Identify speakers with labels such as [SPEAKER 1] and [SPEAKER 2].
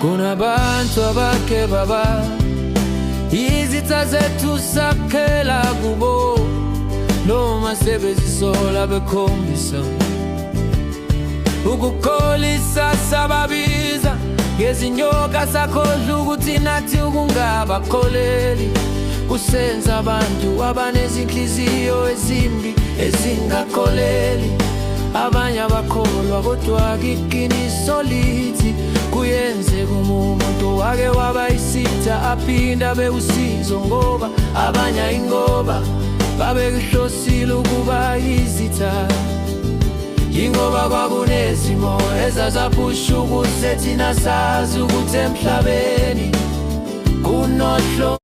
[SPEAKER 1] Kunabantu abake baba izitha zethu sakhela kubo, noma sebezisola bekhombisa ukukholisa sababiza ngezinyoka, sakhohlwa ukuthi nathi ukungabakholeli kusenza abantu abanezinhliziyo ezimbi ezingakholeli. Abanye abakholwa kodwa iqiniso lithi kuyenzeka umuntu wake waba isitha aphinda bewusizo, ngoba abanye ingoba babekuhlosile ukuba izitha. Yingoba kwakunezimo ezazaphusha ukuze thina sazi ukuthi emhlabeni kunohlo